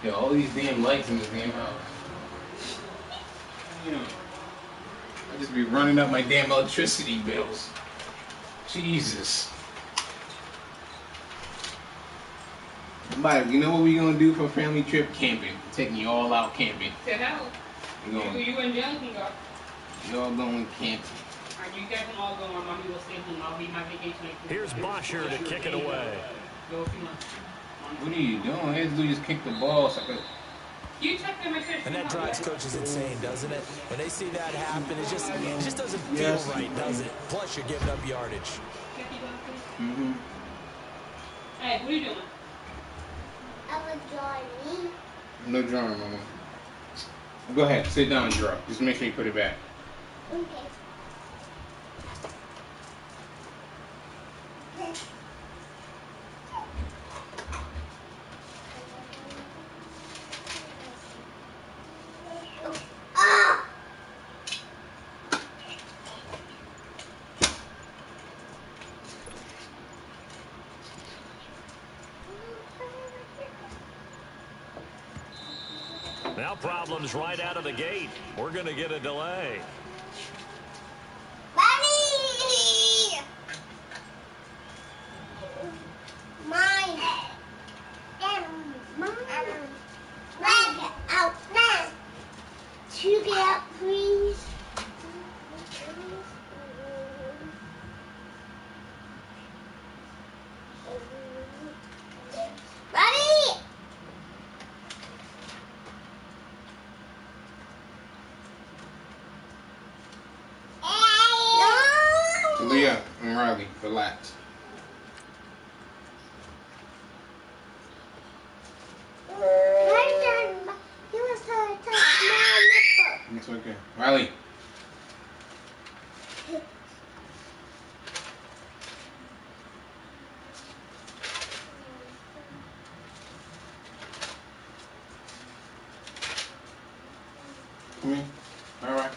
Yo, all these damn lights in this damn house. You know, I just be running up my damn electricity bills. Jesus. But you know what we gonna do for a family trip? Camping. Taking you all out camping. To hell. You and John can go. Y'all going camping. You guys can all go, or mommy will stay home. I'll be my vacation. Here's Bosher to kick it away. Go a few months. What are you doing? All you have to do is just kick the ball. So you check them and that drives coaches insane, doesn't it? When they see that happen, it just doesn't feel right, does it? Plus, you're giving up yardage. Mm-hmm. Hey, what are you doing? I'm drawing. No drawing, Mama. Go ahead, sit down and draw. Just make sure you put it back. Okay. Now problems right out of the gate. We're going to get a delay. Buddy! Mine. Mine. Get out now. To get out, please. Buddy! Leah and Riley, relax. It's okay. Riley. Come here. All right.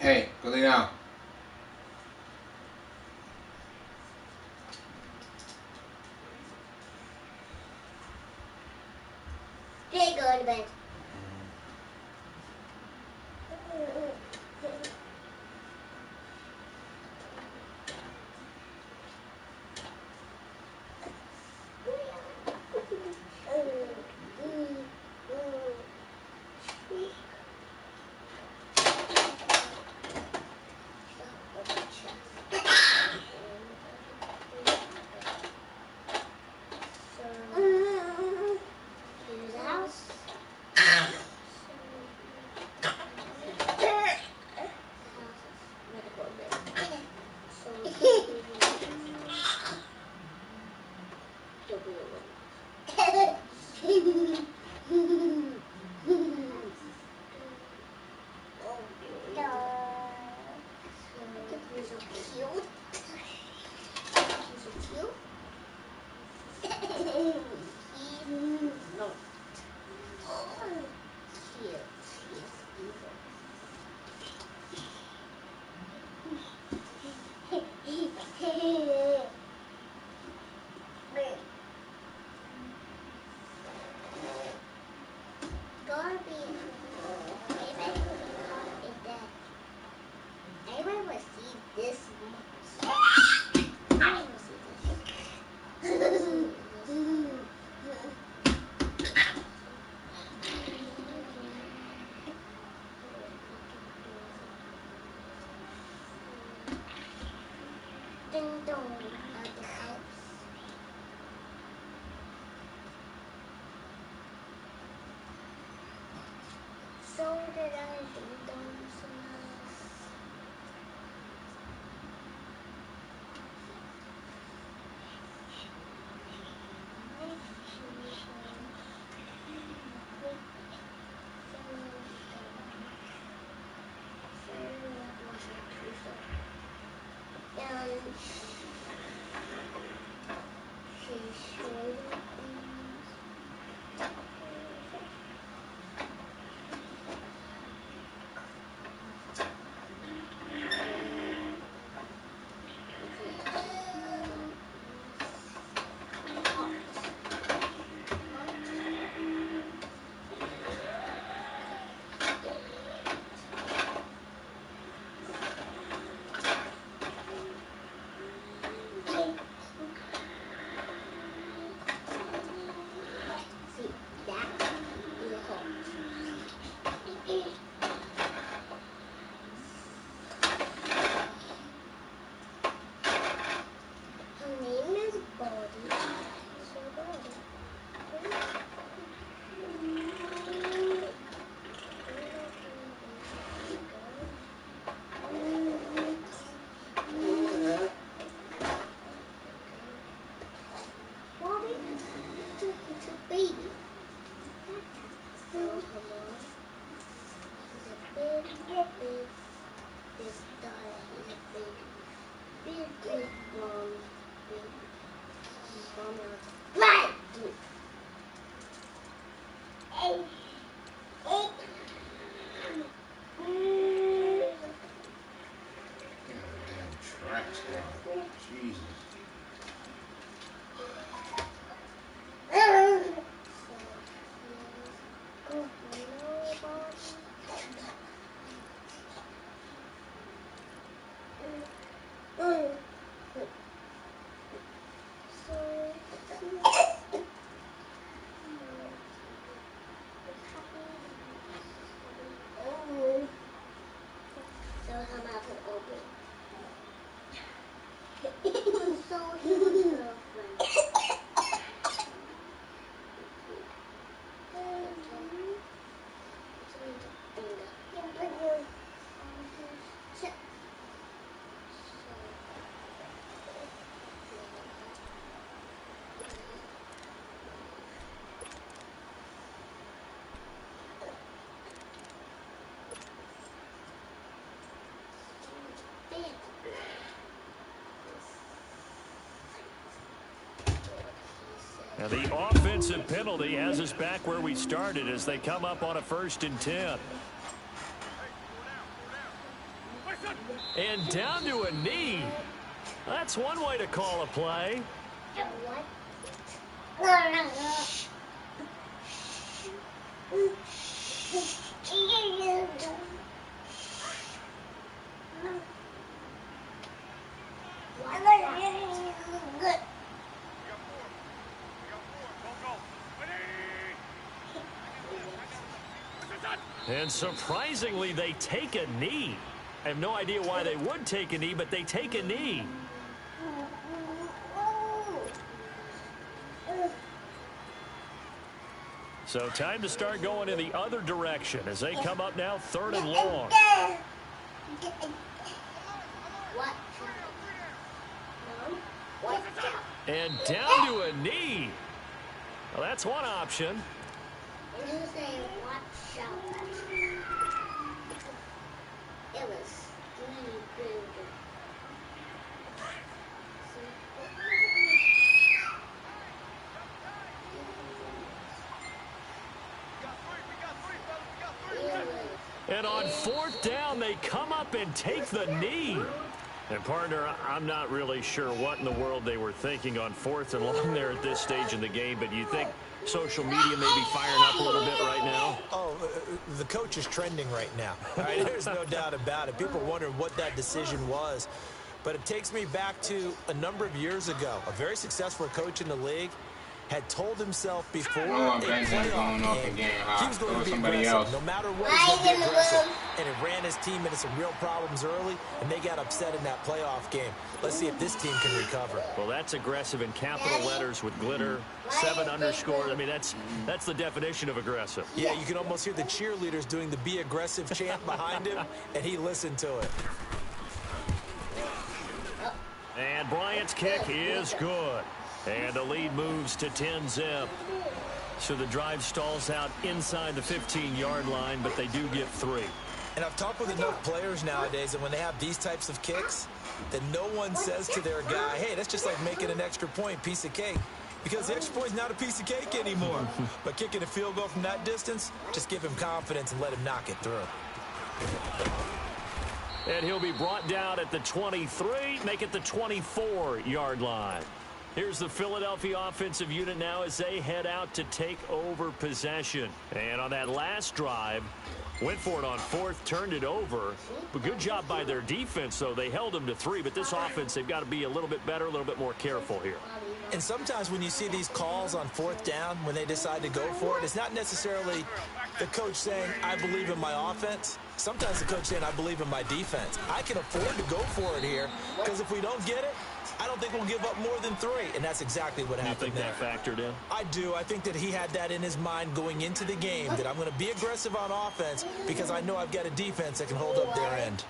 Hey, go lay down. Okay, go to bed. Ding dong at the house. So did I ding dong some house. Jesus. Now the offensive penalty has us back where we started as they come up on a 1st and 10. And down to a knee. That's one way to call a play. And surprisingly, they take a knee. I have no idea why they would take a knee, but they take a knee. So time to start going in the other direction as they come up now 3rd and long. And down to a knee. Well, that's one option. And on 4th down, they come up and take the knee. And, partner, I'm not really sure what in the world they were thinking on 4th and long there at this stage in the game, but you think social media may be firing up a little bit right now? Oh, the coach is trending right now. All right, there's no doubt about it. People are wondering what that decision was. But it takes me back to a number of years ago. A very successful coach in the league had told himself before a playoff game he was going to be aggressive. No matter what, he was going to be aggressive. And it ran his team into some real problems early, and they got upset in that playoff game. Let's see if this team can recover. Well, that's aggressive in capital letters with glitter, 7 underscore. I mean, that's the definition of aggressive. Yeah, you can almost hear the cheerleaders doing the "Be Aggressive" chant behind him, and he listened to it. And Bryant's kick is good. And the lead moves to 10-zip. So the drive stalls out inside the 15-yard line, but they do get 3. And I've talked with enough players nowadays that when they have these types of kicks, that no one says to their guy, hey, that's just like making an extra point, piece of cake. Because the extra point's not a piece of cake anymore. But kicking a field goal from that distance, just give him confidence and let him knock it through. And he'll be brought down at the 23, make it the 24-yard line. Here's the Philadelphia offensive unit now as they head out to take over possession. And on that last drive, went for it on fourth, turned it over. But good job by their defense, though. They held them to 3, but this offense, they've got to be a little bit better, a little bit more careful here. And sometimes when you see these calls on fourth down, when they decide to go for it, it's not necessarily the coach saying, I believe in my offense. Sometimes the coach saying, I believe in my defense. I can afford to go for it here because if we don't get it, I don't think we'll give up more than 3. And that's exactly what happened there. You think that factored in? I do. I think that he had that in his mind going into the game, that I'm going to be aggressive on offense because I know I've got a defense that can hold up their end.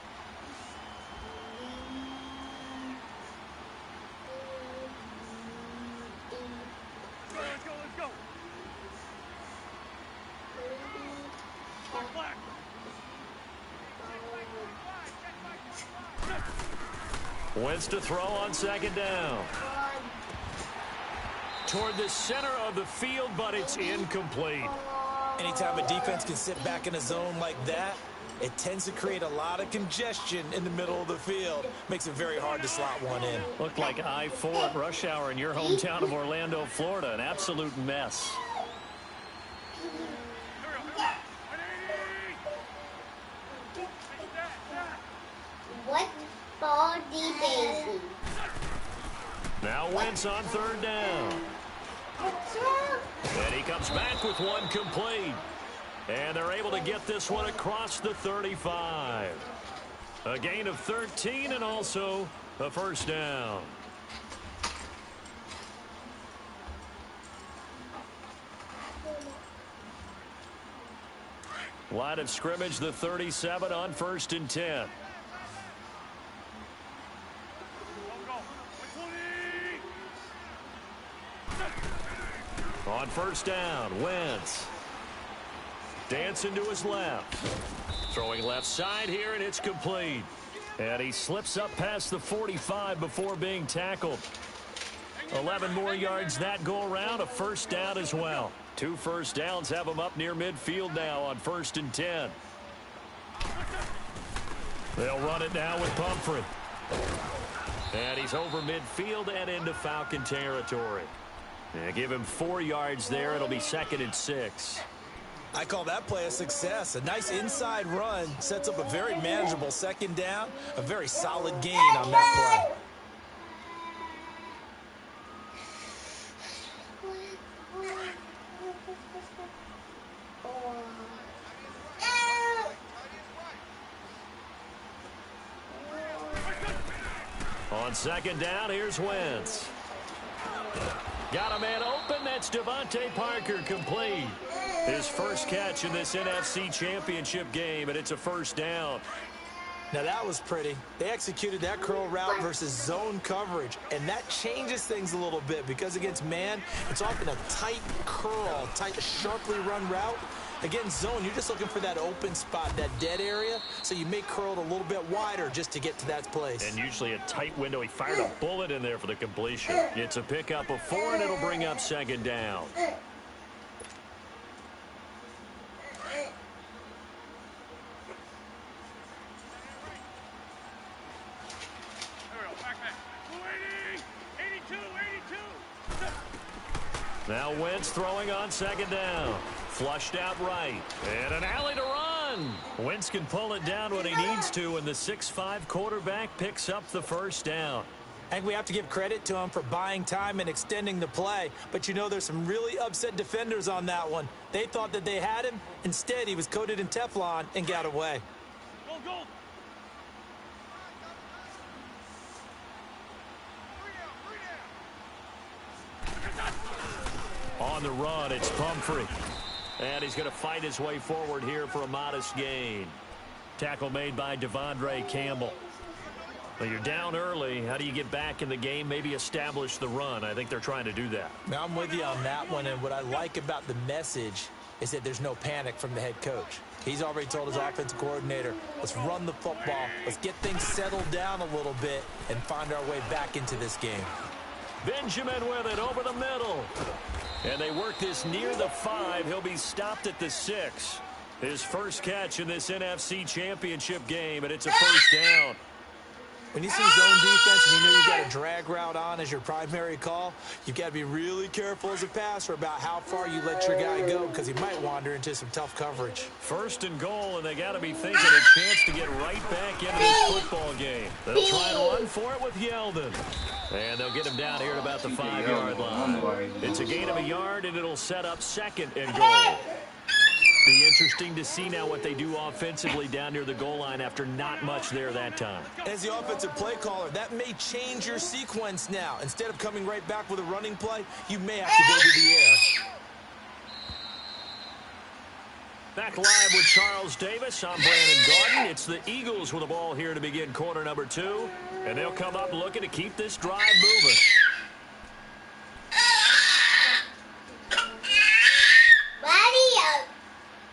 Wentz to throw on second down. Toward the center of the field, but it's incomplete. Anytime a defense can sit back in a zone like that, it tends to create a lot of congestion in the middle of the field. Makes it very hard to slot one in. Looked like I-4 at rush hour in your hometown of Orlando, Florida. An absolute mess. What for the baby? Now Wentz on third down. And he comes back with one complete. And they're able to get this one across the 35. A gain of 13 and also a first down. Line of scrimmage, the 37 on 1st and 10. On first down, Wentz. Dancing to his left. Throwing left side here, and it's complete. And he slips up past the 45 before being tackled. 11 more yards that go around, a first down as well. 2 first downs have him up near midfield now on 1st and 10. They'll run it now with Pumphrey. And he's over midfield and into Falcon territory. Give him 4 yards there. It'll be 2nd and 6. I call that play a success. A nice inside run sets up a very manageable second down. A very solid gain on that play. On second down, here's Wentz. Got a man open. That's Devontae Parker complete. His first catch in this NFC Championship game, and it's a first down. Now that was pretty. They executed that curl route versus zone coverage, and that changes things a little bit because against man, it's often a tight curl, tight, sharply run route. Against zone, you're just looking for that open spot, that dead area, so you may curl it a little bit wider just to get to that place. And usually a tight window. He fired a bullet in there for the completion. It's a pickup of 4, and it'll bring up second down. Now Wentz throwing on second down. Flushed out right. And an alley to run. Wentz can pull it down when he needs to, and the 6'5" quarterback picks up the first down. I think we have to give credit to him for buying time and extending the play. But, you know, there's some really upset defenders on that one. They thought that they had him. Instead, he was coated in Teflon and got away. Go, go. On the run, it's Pumphrey. And he's going to fight his way forward here for a modest gain. Tackle made by Devondre Campbell. Well, you're down early. How do you get back in the game? Maybe establish the run. I think they're trying to do that. Now, I'm with you on that one, and what I like about the message is that there's no panic from the head coach. He's already told his offensive coordinator, let's run the football, let's get things settled down a little bit and find our way back into this game. Benjamin with it over the middle. And they work this near the 5. He'll be stopped at the 6. His first catch in this NFC Championship game, and it's a first down. When you see zone defense and you know you've got a drag route on as your primary call, you've got to be really careful as a passer about how far you let your guy go because he might wander into some tough coverage. First and goal, and they got to be thinking a chance to get right back into this football game. They'll try and run for it with Yeldon. And they'll get him down here at about the 5-yard line. It's a gain of a yard, and it'll set up second and goal. Be interesting to see now what they do offensively down near the goal line after not much there that time. As the offensive play caller, that may change your sequence now. Instead of coming right back with a running play, you may have to go to the air. Back live with Charles Davis. I'm Brandon Garden. It's the Eagles with the ball here to begin quarter number 2. And they'll come up looking to keep this drive moving.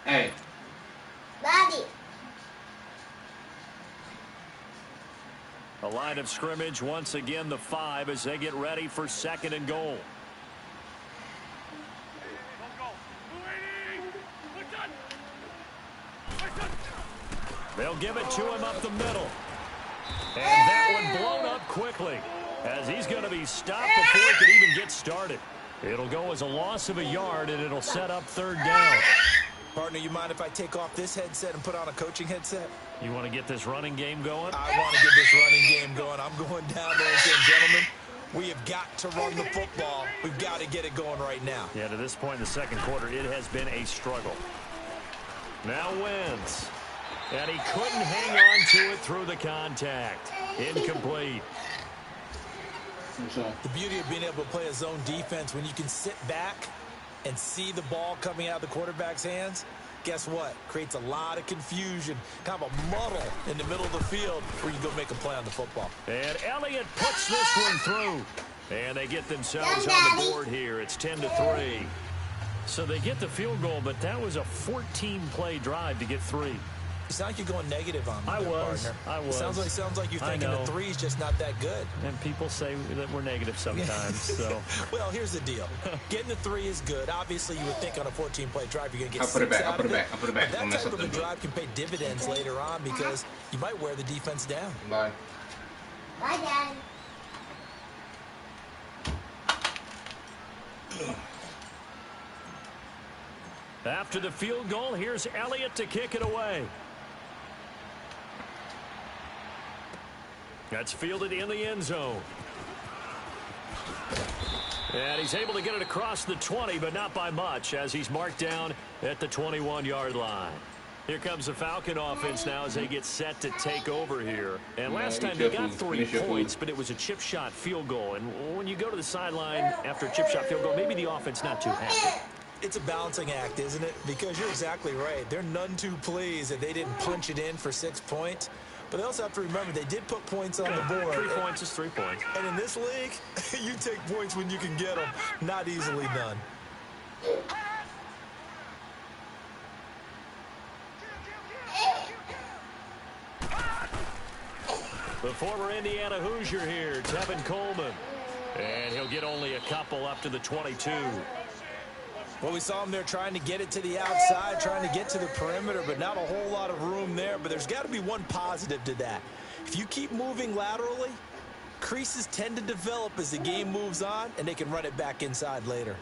Hey. Buddy. A line of scrimmage once again, the 5 as they get ready for second and goal. They'll give it to him up the middle. And that one blown up quickly as he's going to be stopped before he could even get started. It'll go as a loss of a yard, and it'll set up third down. Partner, you mind if I take off this headset and put on a coaching headset? You want to get this running game going? I want to get this running game going. I'm going down there and saying, gentlemen, we have got to run the football. We've got to get it going right now. Yeah, to this point in the second quarter, it has been a struggle. Now Wentz. And he couldn't hang on to it through the contact. Incomplete. The beauty of being able to play a zone defense when you can sit back and see the ball coming out of the quarterback's hands, guess what? Creates a lot of confusion, kind of a muddle in the middle of the field where you go make a play on the football. And Elliott puts this one through. And they get themselves on the board here. It's 10-3. So they get the field goal, but that was a 14-play drive to get 3. It sounds like you're going negative on me, I was. Sounds like you're thinking a 3 is just not that good. And people say that we're negative sometimes. So. Well, here's the deal. Getting the 3 is good. Obviously, you would think on a 14-play drive you're going to get 6 out of it. I'll put it back. That type of a drive can pay dividends later on because you might wear the defense down. Bye. Bye, Dad. After the field goal, here's Elliott to kick it away. That's fielded in the end zone. And he's able to get it across the 20, but not by much, as he's marked down at the 21-yard line. Here comes the Falcon offense now as they get set to take over here. And last time they got 3 points, but it was a chip shot field goal. And when you go to the sideline after a chip shot field goal, maybe the offense not too happy. It's a balancing act, isn't it? Because you're exactly right. They're none too pleased that they didn't punch it in for 6 points. But they also have to remember they did put points on the board. 3 points is 3 points. And in this league, you take points when you can get them. Not easily done. The former Indiana Hoosier here, Tevin Coleman. And he'll get only a couple up to the 22. Well, we saw him there trying to get it to the outside, trying to get to the perimeter, but not a whole lot of room there. But there's got to be one positive to that. If you keep moving laterally, creases tend to develop as the game moves on, and they can run it back inside later.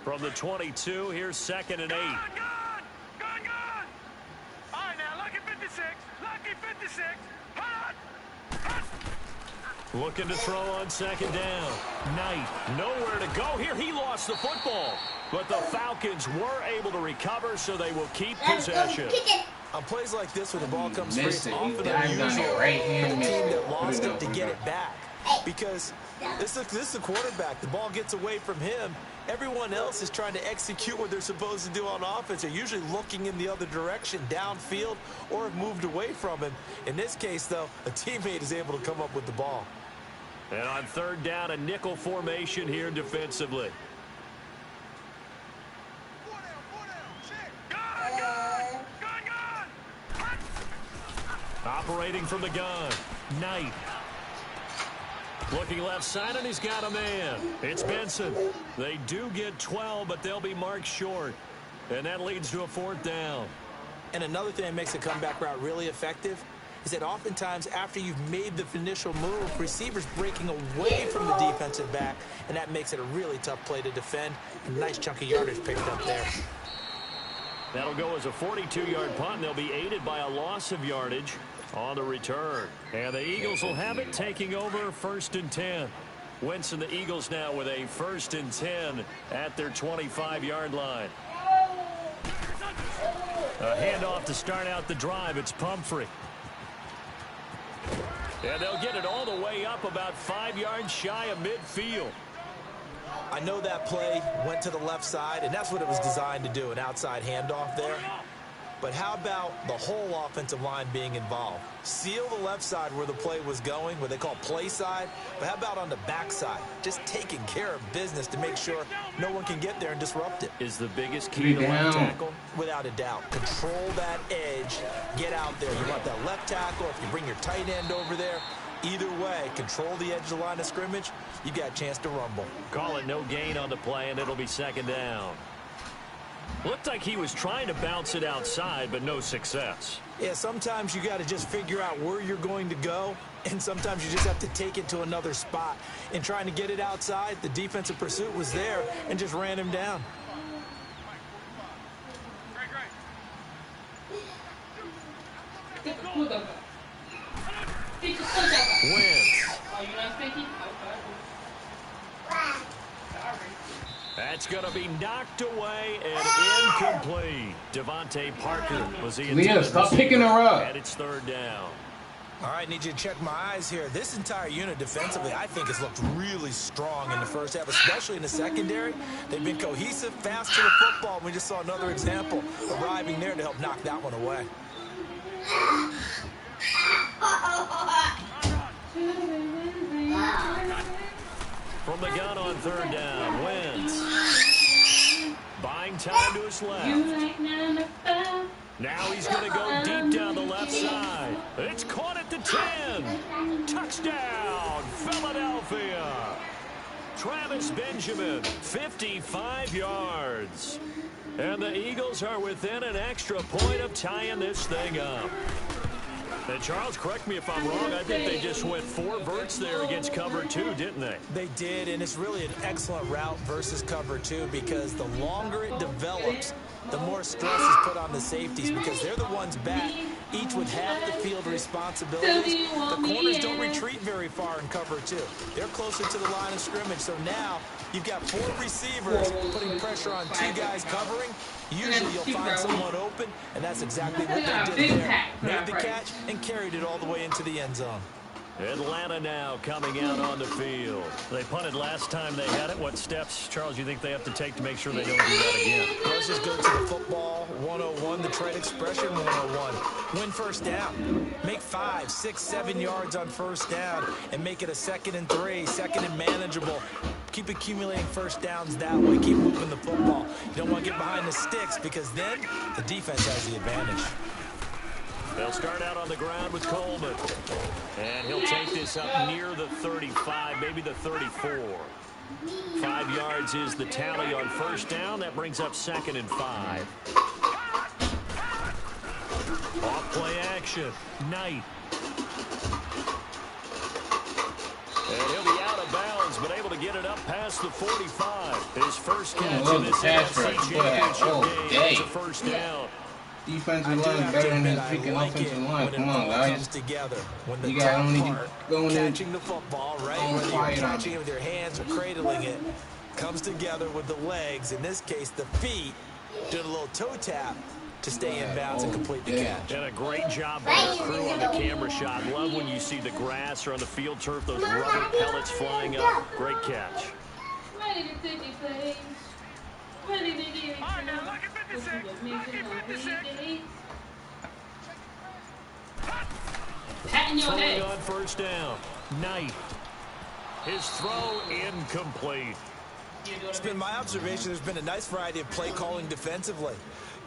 From the 22, here's 2nd and 8. Gone! All right, now, lucky 56. Lucky 56. Hot! Looking to throw on 2nd down. Knight, nowhere to go here. He lost the football. But the Falcons were able to recover, so they will keep possession. On plays like this where the ball comes free, it's often He unusual for right the hand team that missed. lost it to get it back. Because this is the quarterback. The ball gets away from him. Everyone else is trying to execute what they're supposed to do on offense. They're usually looking in the other direction, downfield, or have moved away from him. In this case, though, a teammate is able to come up with the ball. And on third down, a nickel formation here defensively. Operating from the gun, Knight. Looking left side, and he's got a man. It's Benson. They do get 12, but they'll be marked short. And that leads to a fourth down. And another thing that makes a comeback route really effective is that oftentimes after you've made the initial move, receivers breaking away from the defensive back, and that makes it a really tough play to defend. A nice chunk of yardage picked up there. That'll go as a 42-yard punt, and they'll be aided by a loss of yardage on the return. And the Eagles will have it, taking over 1st and 10. Wentz and the Eagles now with a 1st and 10 at their 25-yard line. A handoff to start out the drive. It's Pumphrey. And they'll get it all the way up about 5 yards shy of midfield. I know that play went to the left side, and that's what it was designed to do, an outside handoff there. But how about the whole offensive line being involved? Seal the left side where the play was going, what they call play side. But how about on the back side? Just taking care of business to make sure no one can get there and disrupt it. Is the biggest key to left tackle? Without a doubt. Control that edge. Get out there. You want that left tackle. If you bring your tight end over there, either way, control the edge of the line of scrimmage, you got a chance to rumble. Call it no gain on the play, and it'll be 2nd down. Looked like he was trying to bounce it outside, but no success. Yeah, sometimes you got to just figure out where you're going to go, and sometimes you just have to take it to another spot. In trying to get it outside, the defensive pursuit was there and just ran him down. Wentz. Are you not thinking? That's going to be knocked away and incomplete. Devontae Parker was the Leah, stop picking her up. And it's 3rd down. All right, need you to check my eyes here. This entire unit defensively, I think, has looked really strong in the first half, especially in the secondary. They've been cohesive, fast to the football. We just saw another example arriving there to help knock that one away. From the gun on 3rd down, Wentz. Buying time to his left. Now he's going to go deep down the left side. It's caught at the 10. Touchdown, Philadelphia. Travis Benjamin, 55 yards. And the Eagles are within an extra point of tying this thing up. And Charles, correct me if I'm wrong, I think they just went 4 verts there against cover 2, didn't they? They did, and it's really an excellent route versus cover 2 because the longer it develops, the more stress is put on the safeties because they're the ones back, each with half the field responsibilities. The corners don't retreat very far in cover 2. They're closer to the line of scrimmage, so now you've got 4 receivers putting pressure on 2 guys covering. Usually you'll find someone open, and that's exactly what they did there. Made the catch and carried it all the way into the end zone. Atlanta now coming out on the field. They punted last time they had it. What steps, Charles, you think they have to take to make sure they don't do that again? Let's just go to the football 101, the trade expression 101. Win first down. Make 5, 6, 7 yards on first down and make it a 2nd and 3, 2nd and manageable. Keep accumulating first downs that way. Keep moving the football. You don't want to get behind the sticks because then the defense has the advantage. They'll start out on the ground with Coleman. And he'll take this up near the 35, maybe the 34. 5 yards is the tally on first down. That brings up 2nd and 5. Off play action. Knight. And he'll be out of bounds, but able to get it up past the 45. His first catch in this NFC Championship game is a first down. Defensive line better than his freaking offensive line. Come on, guys. When the You got only going in, catching the football, right? Whether you're catching it with your hands or cradling it, comes together with the legs. In this case, the feet. Doing a little toe tap to stay in bounds and complete the catch. And a great job by the crew on the camera shot. Love when you see the grass or on the field turf, those rubber pellets flying up. Great catch. Ready to take it, please. Ready to get it. All right, now, lucky 56. Lucky 56. Pat in your Throwing head. on first down. Knight. His throw incomplete. It's been my observation there's been a nice variety of play calling defensively.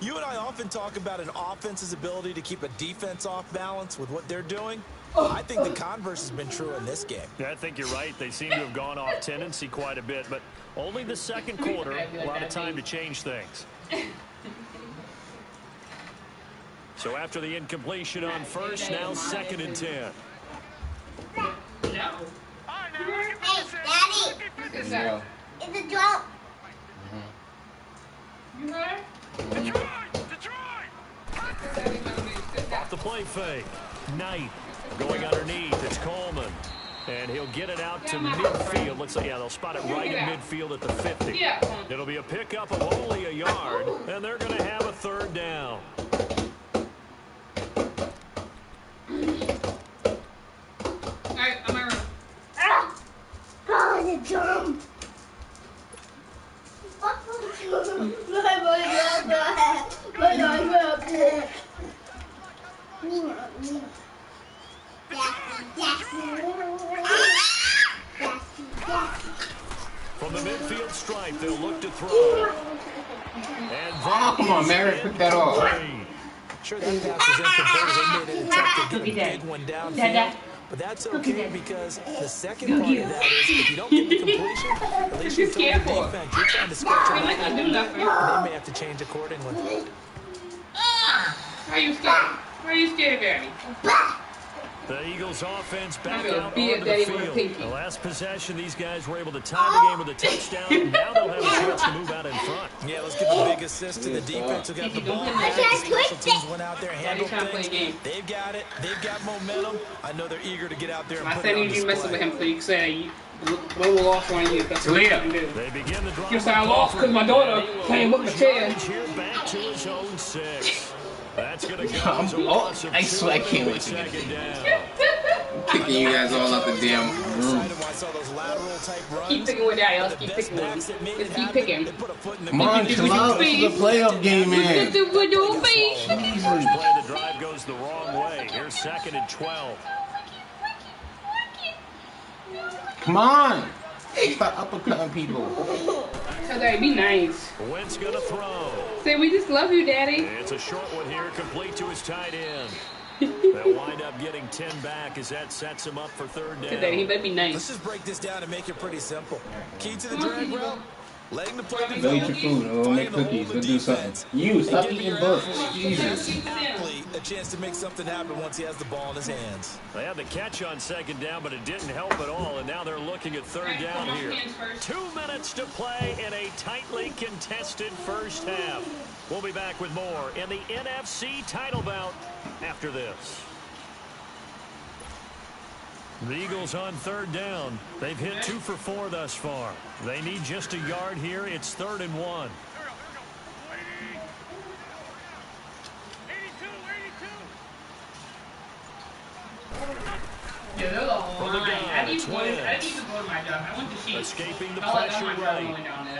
You and I often talk about an offense's ability to keep a defense off balance with what they're doing. I think the converse has been true in this game. Yeah, I think you're right. They seem to have gone off tendency quite a bit, but only the second quarter, a lot of time to change things. So after the incompletion on first, now 2nd and 10. Hey, Daddy, Yeah. it's a drop. You heard? Off the play fake. Knight going underneath. It's Coleman. And he'll get it out to midfield. Looks like, yeah, they'll spot it right at midfield at the 50. It'll be a pickup of only a yard, and they're going to have a 3rd down. Alright, I'm out. Oh, the drum. From the midfield stripe, they'll look to throw. And Oh, come on, Merritt, put that off. Sure, that pass was incomplete. They made an attempt to get a big one downfield. But that's okay because the second part of that is if you don't get the completion, at least you told the defense you're trying to scratch them out, and they may have to change accordingly. Why are you scared? Why are you scared, Daddy? The Eagles offense back I'm gonna out beat onto the Daddy with a field. pinky. The last possession, these guys were able to tie the game with a touchdown. Now they'll have a chance to move out in front. Yeah, let's give a big assist to the defense who got the ball back. The special teams went out there and handled things. They've got it. They've got momentum. I know they're eager to get out there and I put said it on you messing with display. him so you can say what will off on you. That's what you can do. They begin the drive. You say I lost because my daughter came with my chair. Here back to his own 6. That's going to go as a loss of I 2 swear I can't wait to second get down. Kicking you guys all out the damn room. Keep picking with Daddy. Let's keep picking with him. Let's keep picking. Come on, chill out. This is a playoff game, man. First play of the drive goes the wrong way. Here's 2nd and 12. Come on. Stop uppercutting people. Tell Daddy, be nice. Wentz going to throw. Say, we just love you, Daddy. It's a short one here, complete to his tight end. They'll wind up getting 10 back as that sets him up for 3rd down. Daddy, he better be nice. Let's just break this down and make it pretty simple. Key to the drag route, letting the play Go eat your food or go make cookies. Go do something. You, stop eating books. Jesus. athlete a chance to make something happen once he has the ball in his hands. They had the catch on 2nd down, but it didn't help at all, and now they're looking at 3rd down here. 2 minutes to play in a tightly contested first half. We'll be back with more in the NFC title bout after this. The Eagles on 3rd down. They've hit 2 for 4 thus far. They need just a yard here. It's 3rd and 1. Yeah, they're the line. I need to go to my job. I went to see. Escaping the pressure right.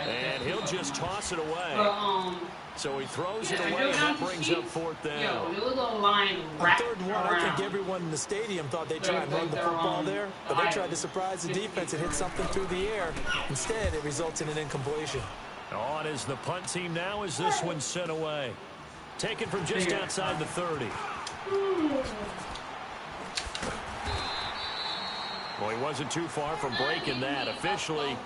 And he'll just toss it away. So he throws it away, and that brings up 4th down. Yo, there was a line On wrapped 3rd and 1, I think everyone in the stadium thought they'd try and run the football there, but they tried to surprise the defense and hit something through the air. Instead, it results in an incompletion. On is the punt team now as this one's sent away. Taken from just outside the 30. Well, he wasn't too far from breaking that. Officially,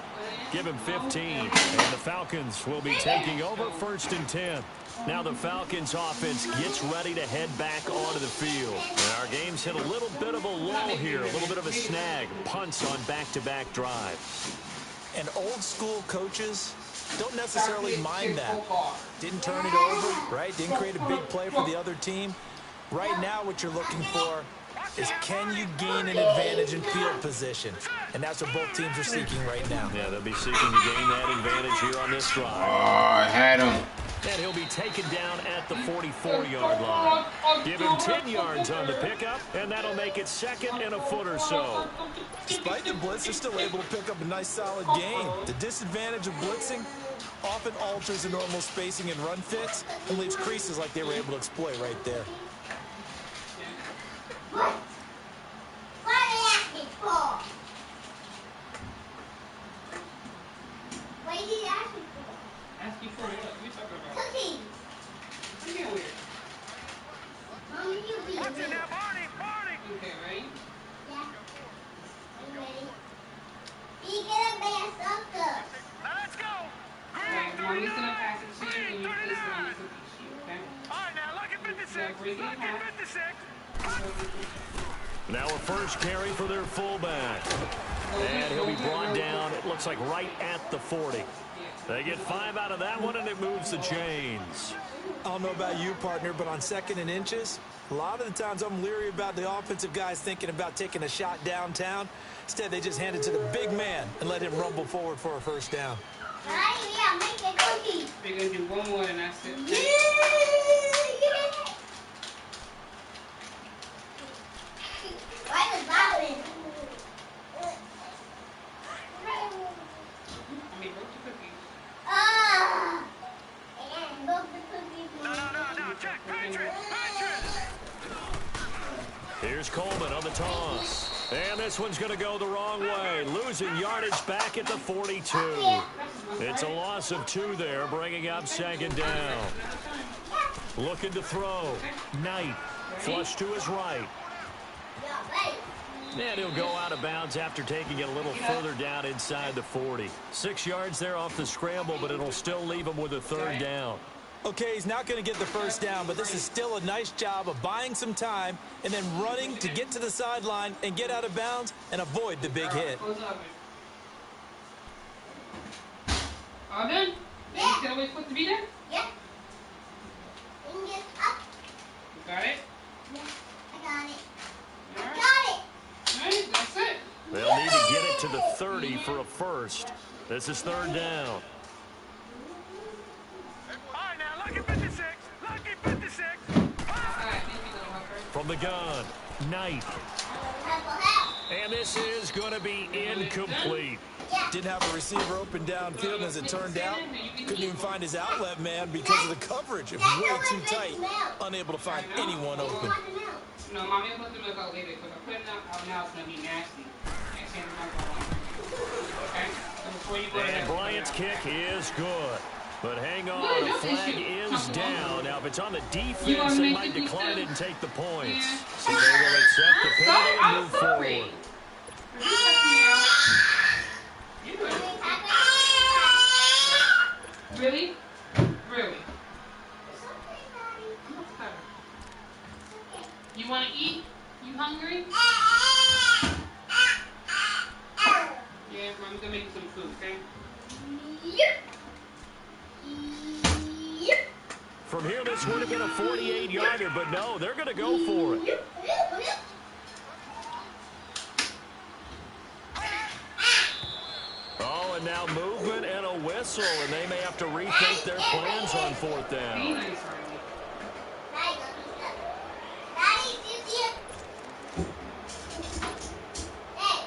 give him 15. And the Falcons will be taking over 1st and 10. Now the Falcons offense gets ready to head back onto the field. And our game's hit a little bit of a lull here, a little bit of a snag. Punts on back-to-back drives. And old school coaches don't necessarily mind that. Didn't turn it over, right? Didn't create a big play for the other team. Right now what you're looking for is can you gain an advantage in field position? And that's what both teams are seeking right now. Yeah, they'll be seeking to gain that advantage here on this drive. Oh, I had him. And he'll be taken down at the 44-yard line. Give him 10 yards on the pickup, and that'll make it 2nd and a foot or so. Despite the blitz, they're still able to pick up a nice solid gain. The disadvantage of blitzing often alters the normal spacing and run fits and leaves creases like they were able to exploit right there. first carry for their fullback. And he'll be brought down, it looks like right at the 40. They get 5 out of that one, and it moves the chains. I don't know about you, partner, but on 2nd and inches, a lot of the times I'm leery about the offensive guys thinking about taking a shot downtown. Instead, they just hand it to the big man and let him rumble forward for a first down. Yeah, make a cookie. We're going to do one more and that's it. Why was that one? I mean, broke the cookies. And broke the cookies. No, check, Patriot. Here's Coleman on the toss. And this one's going to go the wrong way. Losing yardage back at the 42. It's a loss of 2 there, bringing up 2nd down. Looking to throw. Knight. Flush to his right. And he'll go out of bounds after taking it a little further down inside the 40. 6 yards there off the scramble, but it'll still leave him with a 3rd down. Okay, he's not going to get the first down, but this is still a nice job of buying some time and then running to get to the sideline and get out of bounds and avoid the big hit. All done? Yeah. You still wait for it to be there? Yeah. And get up. You got it? Yeah, I got it. All right. Got it. All right, that's it. They'll need to get it to the 30 for a first. This is 3rd down. All right, now, lucky 56. Lucky 56. All right, thank you, little helper. From the gun, Knight. And this is going to be incomplete. Didn't have a receiver open downfield, and as it turned out, couldn't even find his outlet man because of the coverage. It was way too tight, unable to find anyone open. No, Mommy, I'll put the milk out later because I put it out now, it's going to be nasty. Okay? So before you go to And that, Bryant's kick is good. But hang on, the flag is down. Now, if it's on the defense, they might decline it and take the points. So they will accept the penalty and move forward. Really? Really? You want to eat? You hungry? Yeah, I'm gonna make you some food, okay? From here, this would have been a 48-yarder, but no, they're going to go for it. Oh, and now movement and a whistle, and they may have to rethink their plans on 4th down.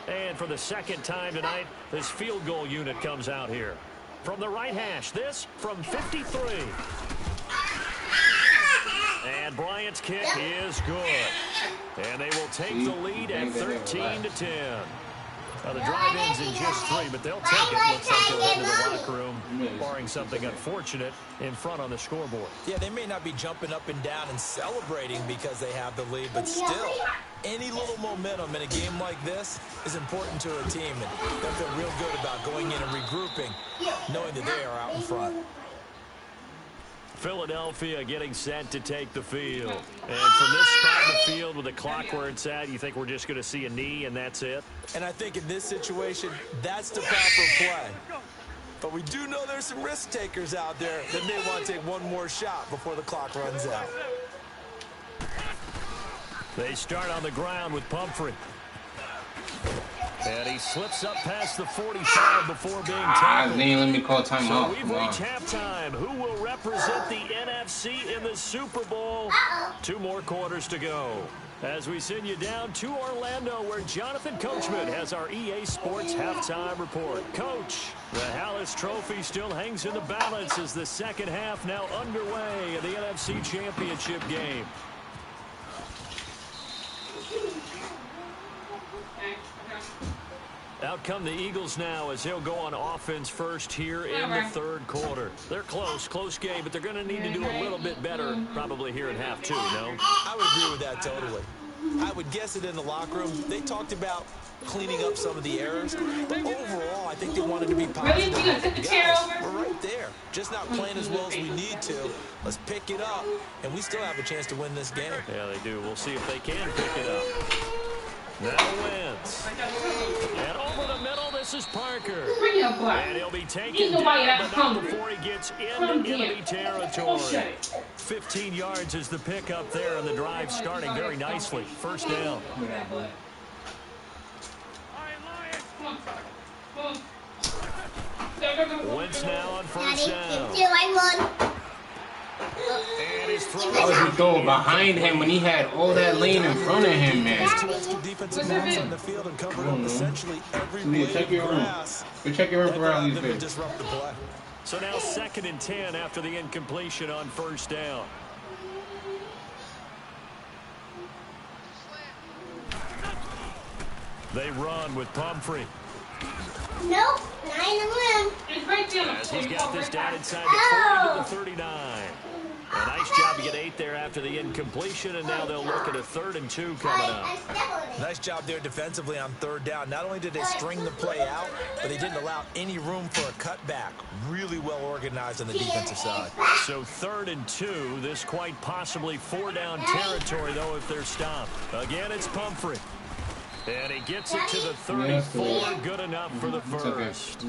And for the 2nd time tonight, this field goal unit comes out here. From the right hash, this from 53. And Bryant's kick is good. And they will take the lead at 13-10. Now, the drive-in's in just 3, but they'll take it. Looks like they'll head to the locker room, barring something unfortunate in front on the scoreboard. Yeah, they may not be jumping up and down and celebrating because they have the lead, but still, any little momentum in a game like this is important to a team, and they'll feel real good about going in and regrouping, knowing that they are out in front. Philadelphia getting set to take the field. And from this spot in the field with the clock where it's at, you think we're just going to see a knee and that's it? And I think in this situation, that's the proper play. But we do know there's some risk takers out there that may want to take one more shot before the clock runs out. They start on the ground with Pumphrey. And he slips up past the 45 before being tackled. They ain't let me call timeout. So we've reached halftime. Who will represent the NFC in the Super Bowl? 2 more quarters to go. As we send you down to Orlando, where Jonathan Coachman has our EA Sports halftime report. Coach, the Hallis Trophy still hangs in the balance as the second half now underway in the NFC Championship game. Out come the Eagles now as he'll go on offense first here in the 3rd quarter. They're close game, but they're going to need to do a little bit better probably here in half 2, no? I would agree with that totally. I would guess it in the locker room. They talked about cleaning up some of the errors, but overall, I think they wanted to be positive. Really? You gonna take the chair over? We're right there, just not playing as well as we need to. Let's pick it up, and we still have a chance to win this game. Yeah, they do. We'll see if they can pick it up. Now Wentz. And over the middle, this is Parker. And he'll be taken down, but not before he gets into enemy territory. 15 yards is the pickup there, and the drive starting very nicely. First down. Wentz now on first down. And he's throwing. How was he throwing behind him when he had all that lane in front of him, man? Two extra defensive backs on the field and covered up essentially every blade Check your of room. grass. Go check your room for round Them these to days. disrupt the play. So now 2nd and 10 after the incompletion on first down. They run with Pumphrey. Nope, not in the room. It's right there. As he's got this down inside the 40 to the 39. A nice job to get 8 there after the incompletion, and now they'll look at a 3rd and 2 coming up. Nice job there defensively on 3rd down. Not only did they string the play out, but they didn't allow any room for a cutback. Really well organized on the defensive side. So 3rd and 2, this quite possibly 4-down territory, though, if they're stopped. Again, it's Pumphrey. And he gets it to the 34, good enough for the first.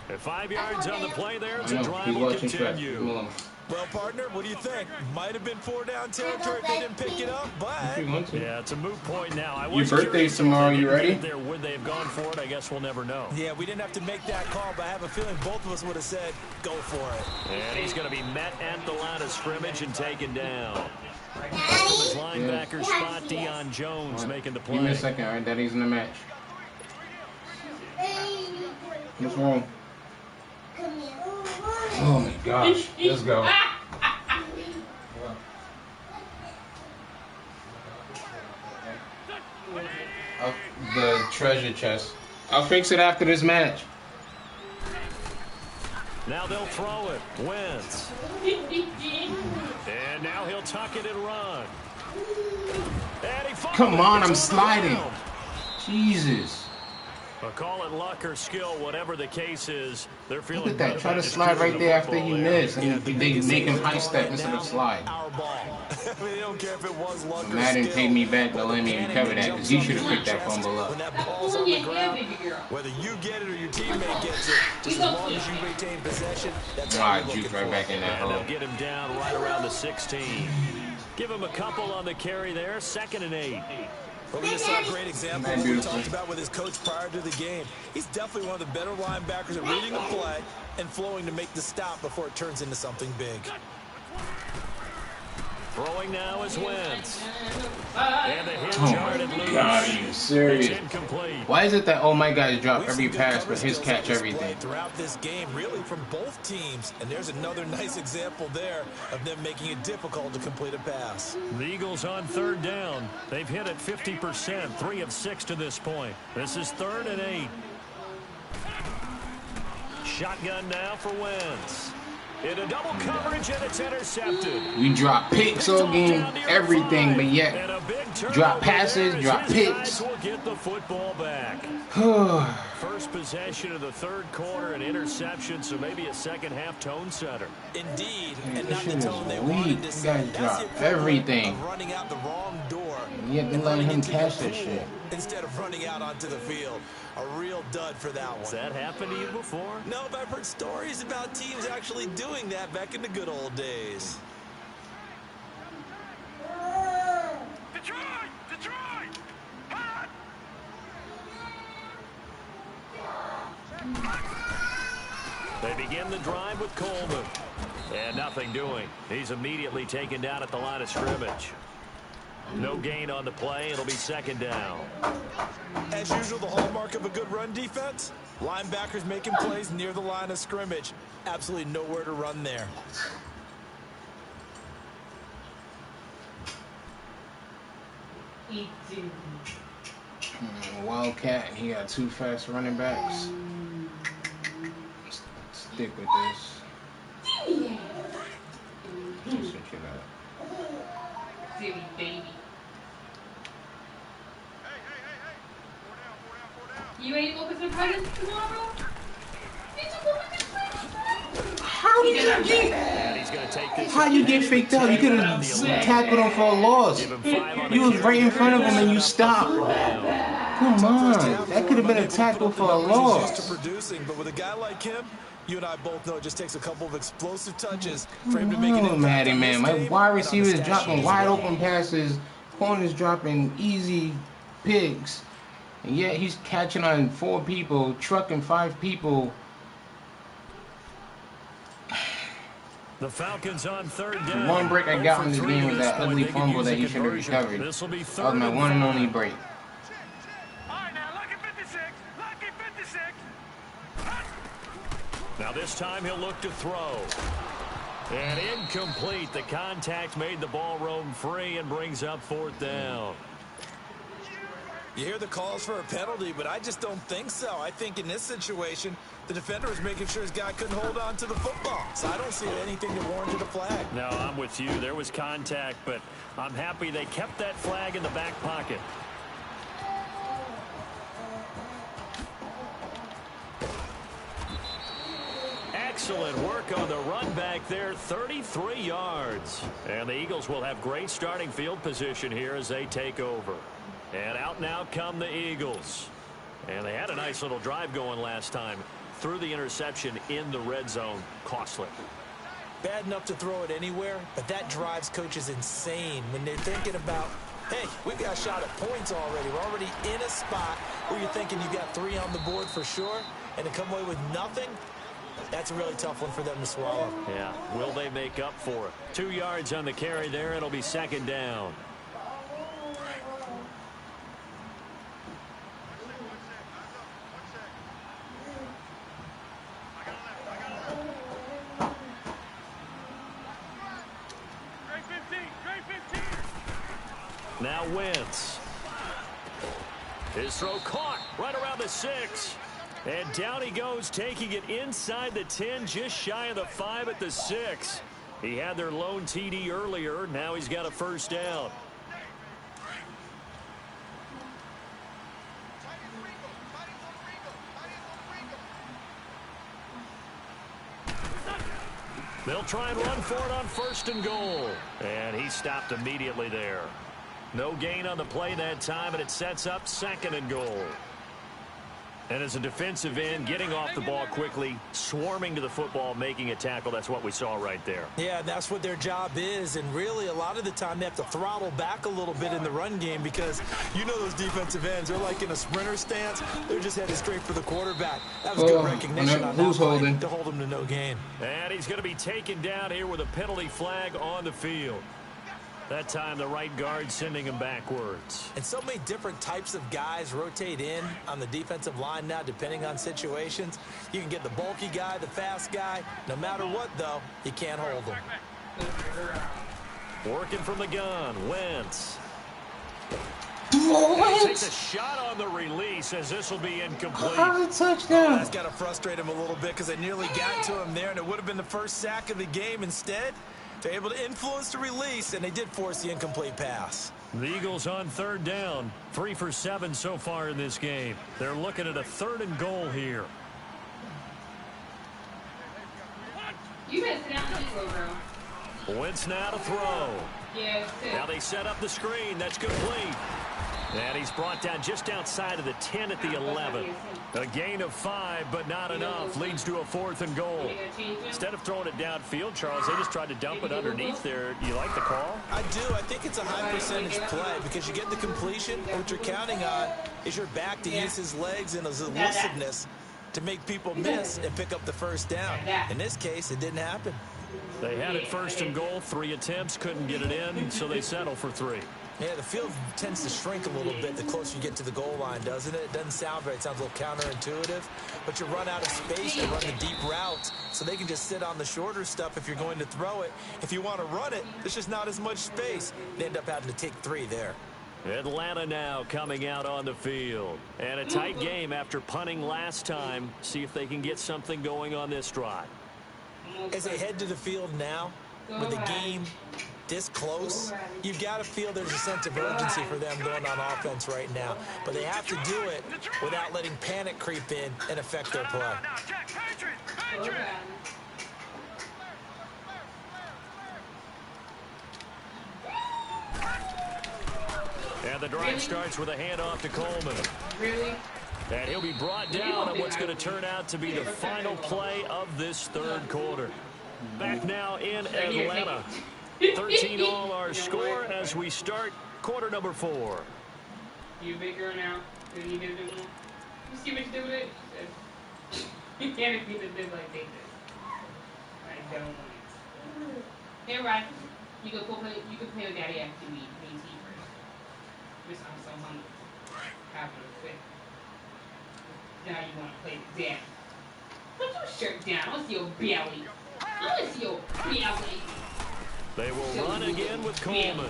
At 5 yards on the play there, the drive will continue. Well, partner, what do you think? Might have been 4-down territory if they didn't pick it up, but... Yeah, it's a moot point now. Your birthday's tomorrow, you ready? There, would they have gone for it? I guess we'll never know. Yeah, we didn't have to make that call, but I have a feeling both of us would have said, go for it. And he's going to be met at the line of scrimmage and taken down. From his linebacker spot, Deion Jones making the play. Give me a second, all right? Daddy's in the match. What's wrong? Oh my gosh. Let's go. The treasure chest. I'll fix it after this match. Now they'll throw it. Wentz. And now he'll tuck it and run. And he Come on, I'm sliding. Jesus. Well, call it luck or skill, whatever the case is. They're feeling Look at that. good Try to about slide right there after he football there. missed. And they make him high step instead of slide. Our ball. I mean, they don't care if it was luck or Madden skill. paid me back to let me recover that because he should have picked that fumble up. When that ball's on the ground, whether you get it or your teammate gets it, just as long as you retain possession, that's all you're looking juke right for. back in that And hole. they'll get him down right around the 16. Give him a couple on the carry there. 2nd and 8. But we just saw a great example of what we talked about with his coach prior to the game. He's definitely one of the better linebackers at reading the play and flowing to make the stop before it turns into something big. Throwing now is Wentz. And the hinge yarded loose. God, are you serious? It's incomplete. Why is it that all my guys drop We've every seen good pass cover but his skills catch on display everything? throughout this game, really from both teams. And there's another nice example there of them making it difficult to complete a pass. The Eagles on 3rd down. They've hit it 50%, 3 of 6 to this point. This is 3rd and 8. Shotgun now for Wentz. Into double coverage, and it's intercepted. We drop picks all game, everything, but yet And a big drop turnover passes, there drop as his picks. guys will get the football back. First possession of the 3rd quarter, an interception, so maybe a second-half tone setter. Indeed, Man, and this not the shit is tone they weak. wanted You to guys set. That's drop the equivalent everything. of running out the wrong door. Yet they and let running him into the catch that pool shit. instead of running out onto the field. A real dud for that Has one. that happened to you before? No, but I've heard stories about teams actually doing that back in the good old days. Detroit! Detroit! Hot! They begin the drive with Coleman. And nothing doing. He's immediately taken down at the line of scrimmage. No gain on the play. It'll be 2nd down. As usual, the hallmark of a good run defense, linebackers making plays near the line of scrimmage. Absolutely nowhere to run there. Wildcat, and he got 2 fast running backs. Stick with this. Switch it up. Silly baby. You ready to go get some presents tomorrow? Did you go get some presents? How did you get? And he's going to take this. How you get faked out? You could have tackled him for a loss. You was right in front of him and you stopped. Come on. That could have been a tackle for a loss. Used to producing, but with a guy like him, you and I both know it just takes a couple of explosive touches for him to make an impact. Madden, man. My wide receivers dropping wide open passes, corners dropping easy picks, and yet he's catching on 4 people, trucking 5 people. The Falcons on third down. The one break I got in this game was that ugly fumble that he should have recovered. That was my one and only break. All right, now, lucky 56. Lucky 56. Now this time he'll look to throw. And incomplete. The contact made the ball roam free and brings up 4th down. You hear the calls for a penalty, but I just don't think so. I think in this situation, the defender was making sure his guy couldn't hold on to the football. So I don't see anything that warranted a flag. No, I'm with you. There was contact, but I'm happy they kept that flag in the back pocket. Excellent work on the run back there, 33 yards. And the Eagles will have great starting field position here as they take over. And out now come the Eagles. And they had a nice little drive going last time. Threw the interception in the red zone. Costly. Bad enough to throw it anywhere, but that drives coaches insane when they're thinking about, hey, we got a shot at points already. We're already in a spot where you're thinking you got 3 on the board for sure, and to come away with nothing, that's a really tough one for them to swallow. Yeah, will they make up for it? 2 yards on the carry there. It'll be 2nd down. Now Wentz. His throw caught right around the 6. And down he goes, taking it inside the 10, just shy of the 5 at the 6. He had their lone TD earlier. Now he's got a 1st down. They'll try and run for it on 1st and goal. And he stopped immediately there. No gain on the play that time, and it sets up 2nd and goal. And as a defensive end, getting off the ball quickly, swarming to the football, making a tackle, that's what we saw right there. Yeah, that's what their job is, and really a lot of the time they have to throttle back a little bit in the run game because you know those defensive ends, they're like in a sprinter stance. They're just headed straight for the quarterback. That was good recognition on that play to hold him to no gain. And he's going to be taken down here with a penalty flag on the field. That time the right guard sending him backwards. And so many different types of guys rotate in on the defensive line now depending on situations. You can get the bulky guy, the fast guy. No matter what, though, you can't hold them. Working from the gun, Wentz. What? Takes a shot on the release as this will be incomplete. How's a touchdown? That's got to frustrate him a little bit because they nearly got to him there, and it would have been the 1st sack of the game. Instead, they're able to influence the release, and they did force the incomplete pass. The Eagles on 3rd down. 3 for 7 so far in this game. They're looking at a 3rd and goal here. You better sit down too, bro. Wentz now to throw. Yeah, now they set up the screen. That's complete. And he's brought down just outside of the 10 at the 11. A gain of 5, but not enough. Leads to a 4th and goal. Instead of throwing it downfield, Charles, they just tried to dump it underneath there. You like the call? I do. I think it's a high percentage play because you get the completion. What you're counting on is your back to use his legs and his elusiveness to make people miss and pick up the 1st down. In this case, it didn't happen. They had it 1st and goal. 3 attempts, couldn't get it in, so they settle for 3. Yeah, the field tends to shrink a little bit the closer you get to the goal line, doesn't it? It doesn't sound right. It sounds a little counterintuitive. But you run out of space to run the deep routes, so they can just sit on the shorter stuff if you're going to throw it. If you want to run it, there's just not as much space. They end up having to take 3 there. Atlanta now coming out on the field. And a tight game after punting last time. See if they can get something going on this drive. As they head to the field now, with the game this close, you've got to feel there's a sense of urgency for them going on offense right now. But they have to do it without letting panic creep in and affect their play. And the drive starts with a handoff to Coleman. Really? And he'll be brought down on what's going to turn out to be the final play of this third quarter. Back now in Atlanta. 13 all our score as we start quarter number 4. You big girl now. You need to do more. You see what you do with it? You can't be the big like they did. I don't want it. Hey, right. You can play with daddy after we eat first. Just I'm so hungry. Having a fit. Now you want to play with dad. Put your shirt down. I want to see your belly. I want to see your belly. They will run again with Coleman.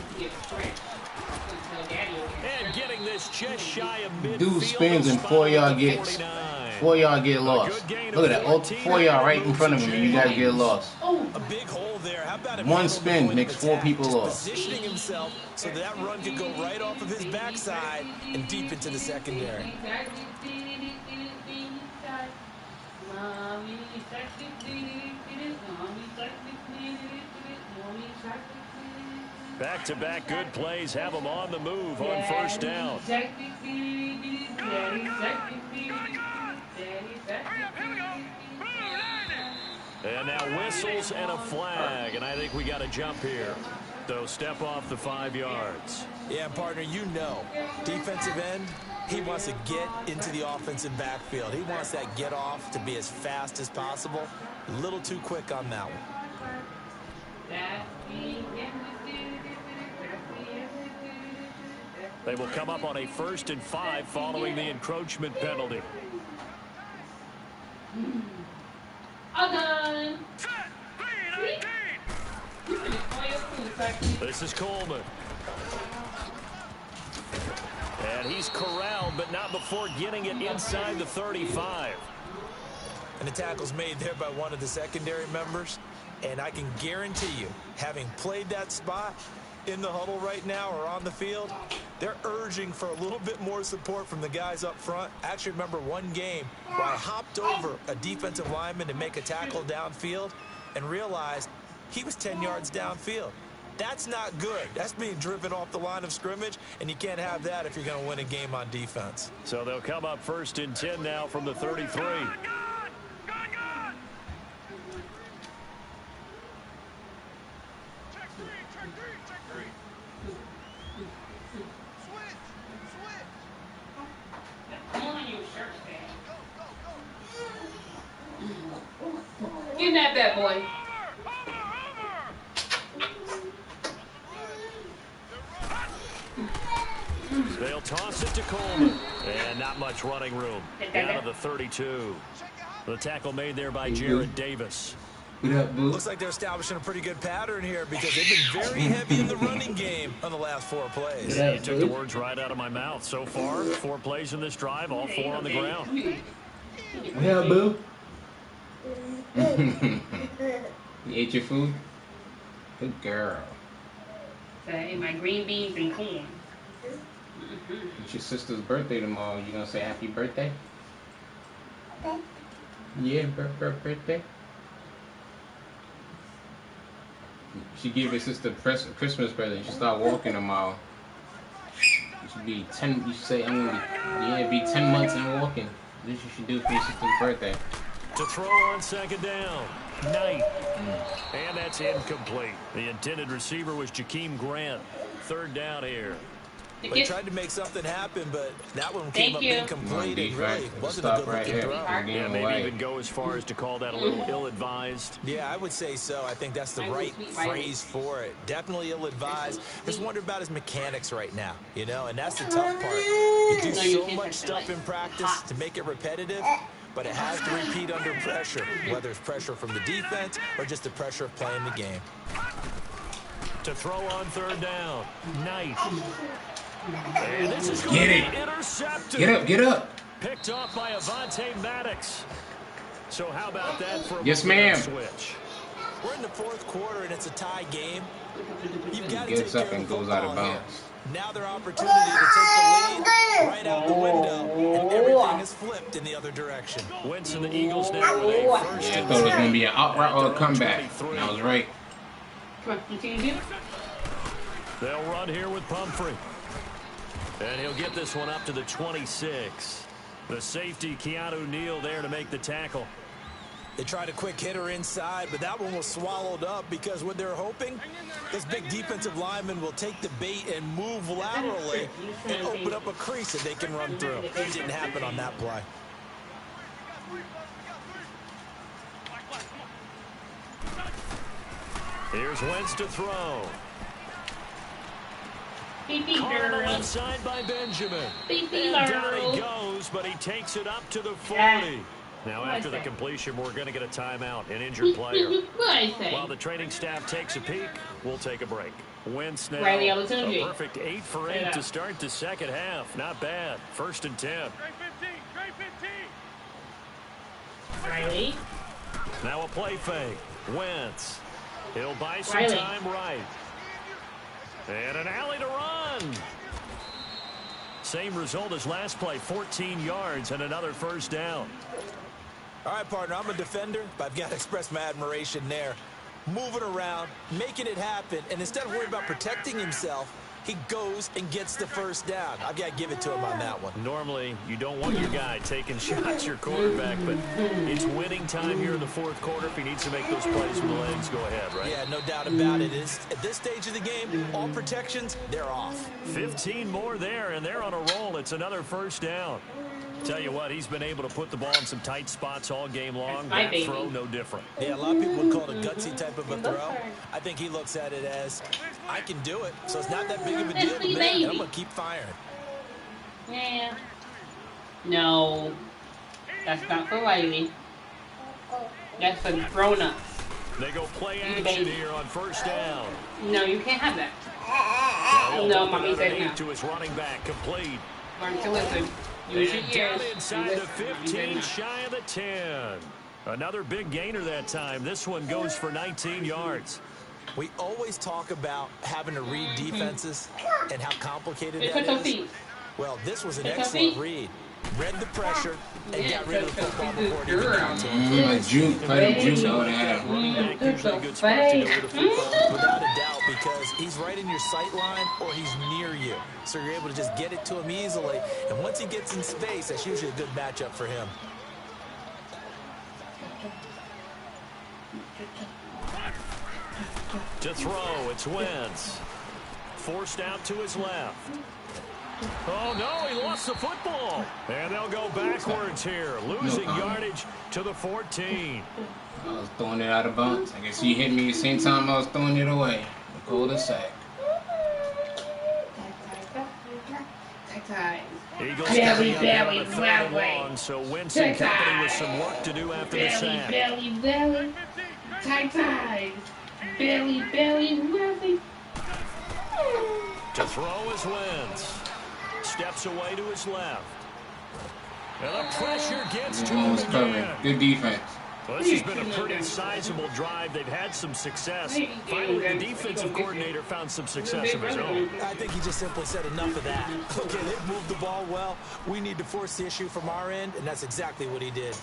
And getting this just shy of midfield. Dude spins and 4 y'all gets. 4 y'all get lost. Look at that. All 4 y'all right in front of him and you guys get lost. A big hole there. How about one spin makes 4 people lost. Positioning himself so that run could go right off of his backside and deep into the secondary. Back-to-back good plays have them on the move on first down. And now whistles and a flag, and I think we got a jump here. So step off the 5 yards. Yeah, partner, you know, defensive end, he wants to get into the offensive backfield. He wants that get off to be as fast as possible. A little too quick on that one. They will come up on a 1st and 5 following the encroachment penalty. All done. This is Coleman. And he's corralled, but not before getting it inside the 35. And the tackle's made there by one of the secondary members. And I can guarantee you, having played that spot in the huddle right now or on the field, they're urging for a little bit more support from the guys up front. I actually remember one game where I hopped over a defensive lineman to make a tackle downfield and realized he was 10 yards downfield. That's not good. That's being driven off the line of scrimmage, and you can't have that if you're going to win a game on defense. So they'll come up 1st and 10 now from the 33. Get that bad boy. They'll toss it to Coleman. And not much running room. Down to the 32. The tackle made there by Jared Davis. Looks like they're establishing a pretty good pattern here because they've been very heavy in the running game on the last 4 plays. You took the words right out of my mouth. So far, 4 plays in this drive, all 4 on the ground. Yeah, boo. You ate your food? Good girl. I ate my green beans and corn. It's your sister's birthday tomorrow. You gonna say happy birthday? Yeah, birthday. She gave her sister a Christmas present. She start walking tomorrow. You should be 10. You should say I'm gonna be 10 months and walking. This you should do for your sister's birthday. To throw on 2nd down. Knight. And that's incomplete. The intended receiver was Jakeem Grant. 3rd down here. They tried to make something happen, but that one came up incomplete and really wasn't a good-looking throw. Yeah, maybe even go as far as to call that a little ill-advised. Yeah, I would say so. I think that's the right phrase for it. Definitely ill-advised. Just wonder about his mechanics right now, you know, and that's the tough part. You do so much stuff in practice to make it repetitive, but it has to repeat under pressure, whether it's pressure from the defense or just the pressure of playing the game. To throw on 3rd down. Knight. And this is going to be intercepted. Get up. Picked off by Avonte Maddox. So how about that for a yes, ma'am. Switch? We're in the 4th quarter and it's a tie game. You've got to gets take up care and of goes out of bounds. Here. Now their opportunity to take the lead right out the window, and everything is flipped in the other direction. Winston, the Eagles now with a 1st Yeah, I and thought it was 10. going to be an outright or a comeback. And I was right. Come on, continue. They'll run here with Pumphrey. And he'll get this one up to the 26. The safety, Keanu Neal, there to make the tackle. They tried a quick hitter inside, but that one was swallowed up because what they're hoping, this big defensive lineman will take the bait and move laterally and open up a crease that they can run through. It didn't happen on that play. Here's Wentz to throw. Caught on the left side by Benjamin. And down he goes, but he takes it up to the 40. Now, after the completion, we're going to get a timeout, an injured player. While the training staff takes a peek, we'll take a break. Wentz now, a perfect 8 for 8 to start the second half. Not bad. 1st and 10. Riley. Now a play fake. Wentz. He'll buy some time right. And an alley to run. Same result as last play, 14 yards and another 1st down. All right, partner, I'm a defender, but I've got to express my admiration there. Moving around, making it happen, and instead of worrying about protecting himself, he goes and gets the 1st down. I've got to give it to him on that one. Normally, you don't want your guy taking shots, your quarterback, but it's winning time here in the 4th quarter. If he needs to make those plays with the legs, go ahead, right? Yeah, no doubt about it. At this stage of the game, all protections, they're off. 15 more there, and they're on a roll. It's another 1st down. Tell you what, he's been able to put the ball in some tight spots all game long. That throw, no different. Yeah, a lot of people would call it a gutsy type of a throw. I think he looks at it as, I can do it, so it's not that big of a deal to me, and I'm going to keep firing. Yeah. No. That's not for Riley. That's for grown-ups. They go play action here on 1st down. No, you can't have that. No, Mommy said no. To his running back, complete. Learn to listen. And down inside the 15, shy of the 10. Another big gainer that time. This one goes for 19 yards. We always talk about having to read defenses and how complicated that is. Well, this was an excellent read. Read the pressure and got rid of the football before it even got to him. Juke, Running back, usually a good spot to go with the football. Without a doubt, because he's right in your sight line or he's near you. So you're able to just get it to him easily. And once he gets in space, that's usually a good matchup for him. To throw, it's Wentz. Forced out to his left. Oh, no, he lost the football. And they'll go backwards here, losing yardage to the 14. I was throwing it out of bounds. I guess he hit me the same time I was throwing it away. The cul-de-sac. Eagles coming up on the 3rd and long, so Wentz and company with some work to do after the sack. Belly. Tight. Belly. To throw is Wentz. Steps away to his left. And the pressure gets to him again. Good defense. Well, this has been a pretty sizable drive. They've had some success. Finally, the defensive coordinator found some success of his own. I think he just simply said enough of that. Okay, they've moved the ball well. We need to force the issue from our end, and that's exactly what he did.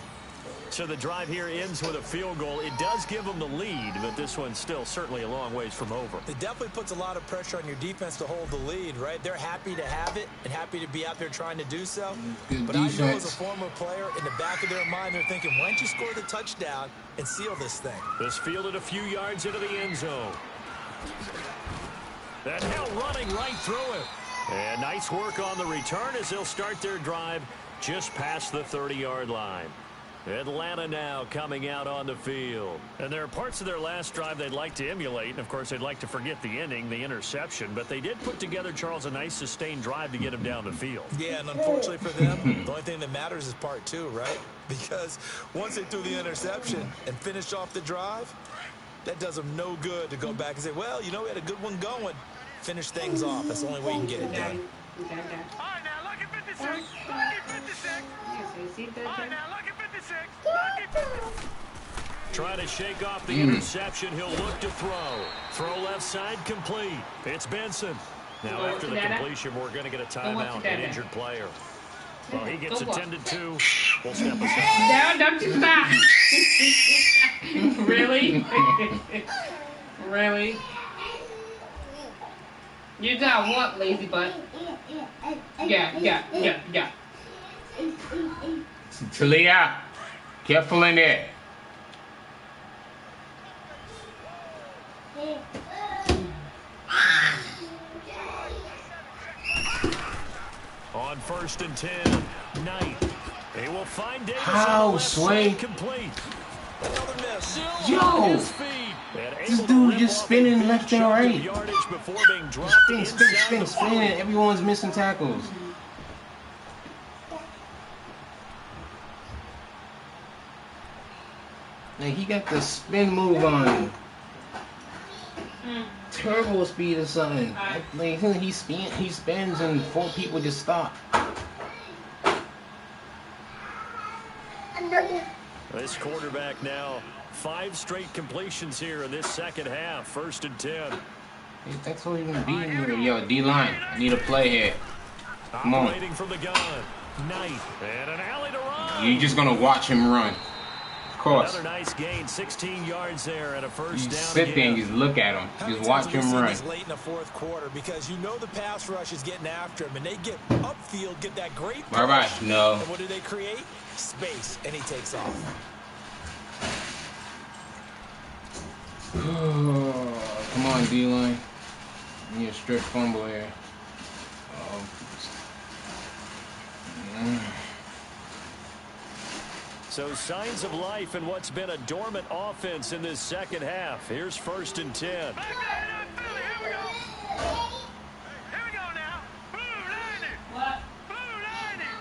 So the drive here ends with a field goal. It does give them the lead, but this one's still certainly a long ways from over. It definitely puts a lot of pressure on your defense to hold the lead, right? They're happy to have it and happy to be out there trying to do so. But I know as a former player, in the back of their mind, they're thinking, why don't you score the touchdown and seal this thing? This fielded a few yards into the end zone. That hell running right through it. And nice work on the return as they'll start their drive just past the 30-yard line. Atlanta now coming out on the field. And there are parts of their last drive they'd like to emulate. And, of course, they'd like to forget the ending, the interception. But they did put together, Charles, a nice sustained drive to get him down the field. Yeah, and unfortunately for them, the only thing that matters is part 2, right? Because once they threw the interception and finished off the drive, that does them no good to go back and say, well, you know, we had a good one going. Finish things off. That's the only way you can get it done. All right, now, look at 56. Look at 56. All right, now, look at 56. Trying to shake off the interception. He'll look to throw. Throw left side complete. It's Benson. Now after the completion, we're going to get a timeout, an injured player. Well, he gets attended to. We'll step aside. No, don't you stop. Really? Really? You got what, lazy butt? Yeah. Talia, careful in there. On 1st and 10, Knight. They will find Davis. How, Sway? Complete. Yo, this dude just spinning left and right. Spin, and everyone's missing tackles. Like, he got the spin move on. Turbo speed or something. Like, he spins and 4 people just stop. This quarterback now 5 straight completions here in this second half. 1st and 10. Hey, that's all you're gonna be in here. Yo, D-line, I need a play here. Come on. Operating from the gun. Knight and an alley to run. You're just gonna watch him run. Of course. Another nice gain, 16 yards there and a first You down. sit there and just look at him. Just watch him run. Late in the 4th quarter because you know the pass rush is getting after him, and they get upfield, get that great push. All right, no. And what do they create? Space, and he takes off. Come on, D-line. You need a strip fumble here. So signs of life in what's been a dormant offense in this second half. Here's 1st and 10. Here we go now. Blue lining. What? Blue lining.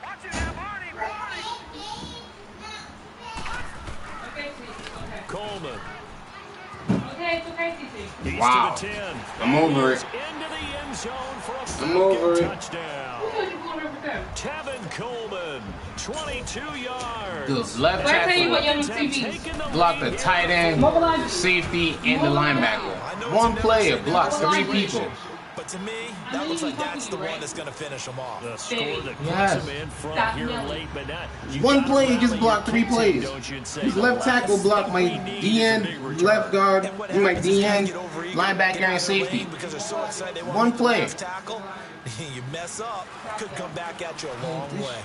Watch it now, Barney. Okay, CC. Okay. Coleman. Okay, it's okay, CC. He's Wow. to the 10. I'm over it. Into the end zone for a I'm over it. touchdown. Tevin Coleman, 22 yards. The left Where I tell you what, tackle young CBs. blocked the tight end, the safety, and the linebacker. One player blocked 3 people. But to me, that looks like that's the one that's going to finish him off. The score that Yes. puts him in front Stop here yelling. late, but not. One play just blocked 3 plays. His left tackle blocked my DN, left guard, my DN, linebacker, and safety. Because they're so excited they want One to make the play. left tackle. You mess up, could come back at you a long way.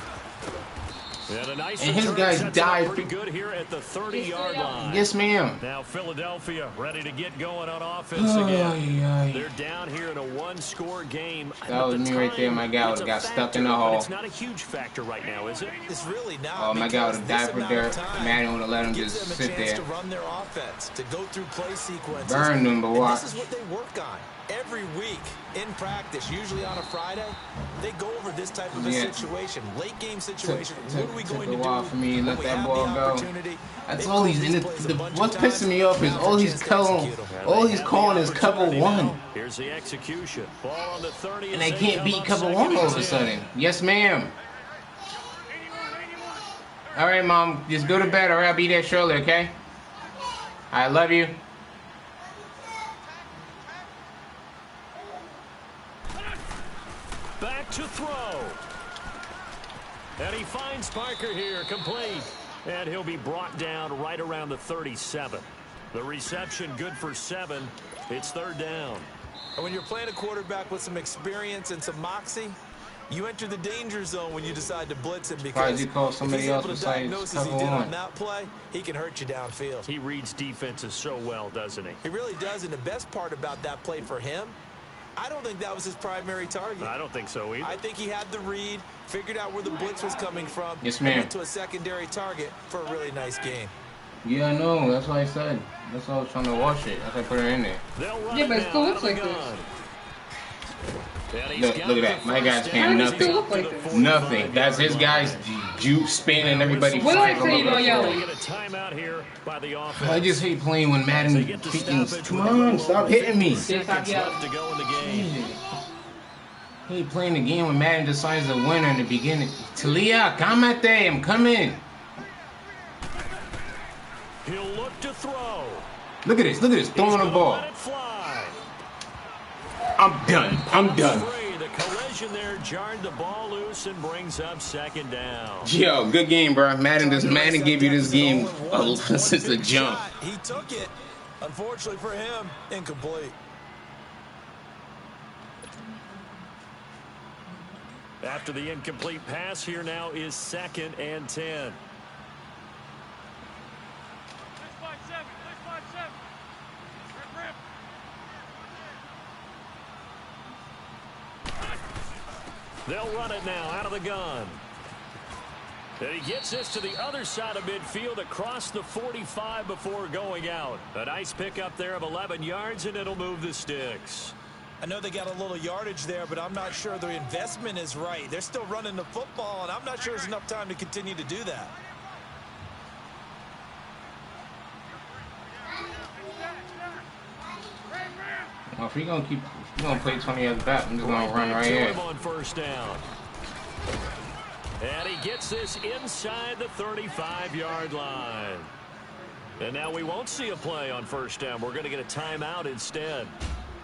And his guys died. Pretty good here at the 30-yard line. Yes, ma'am. Now Philadelphia ready to get going on offense again. They're down here in a 1-score game. That was me right there. My guy would have got stuck in the hole. It's not a huge factor right now, is it? It's really not. Oh, my guy would have died for dirt. Madden would have let him gives just them a sit chance there. to run their offense, to go through play sequences. Burn them, but And watch. this is what they work on every week in practice, usually on a Friday. They go over this type of a situation, late game situation. What are we going to do? Took a while for me to let when we that have ball the go. opportunity? That's They all call he's in these it. plays a bunch of What's times, pissing me off is and all they he's just calling. execute 'em. All he's calling is cover 1. Here's the execution. Ball on the 30. And they can't beat cover 1 all of a sudden. Yes, ma'am. All right, Mom. Just go to bed, all right? I'll be there shortly, okay? I love you. Back to throw. And he finds Parker here, complete. And he'll be brought down right around the 37. The reception good for 7. It's 3rd down. And when you're playing a quarterback with some experience and some moxie, you enter the danger zone when you decide to blitz him, because you call if somebody he's else able to besides diagnose as he cover did 1. on that play, he can hurt you downfield. He reads defenses so well, doesn't he? He really does, and the best part about that play for him, I don't think that was his primary target. I don't think so either. I think he had the read, figured out where the blitz was coming from, Yes, and ma'am. went to a secondary target for a really nice game. Yeah, I know. That's what I said. That's why I was trying to watch it. That's why I put her in there. They'll run Yeah, but it now still out looks of the like this. gun. Look at that. My guy's paying nothing. Nothing. That's his guy's juke spinning. Everybody What do I flies say all about over the yelling? Get a timeout here by the offense. I just hate playing when Madden They get the freaking. stoppage Come with on, the stop hitting me. Seconds left to go in the game. I hate playing the game when Madden decides the winner in the beginning. Talia, come at them. I'm coming. He'll look to throw. Look at this. Look at this. Throwing the He's gonna ball. let it fly. I'm done. I'm done. Free. The collision there jarred the ball loose and brings up 2nd down. Yo, good game, bro. Madden gave you this game since the jump. He took it, Unfortunately for him, incomplete. After the incomplete pass, here now is 2nd and 10. They'll run it now out of the gun. And he gets this to the other side of midfield across the 45 before going out. A nice pickup there of 11 yards, and it'll move the sticks. I know they got a little yardage there, but I'm not sure the investment is right. They're still running the football, and I'm not sure there's enough time to continue to do that. Well, if we're gonna play 20 yards back, I'm just gonna run right here. On first down. And he gets this inside the 35-yard line. And now we won't see a play on first down. We're going to get a timeout instead,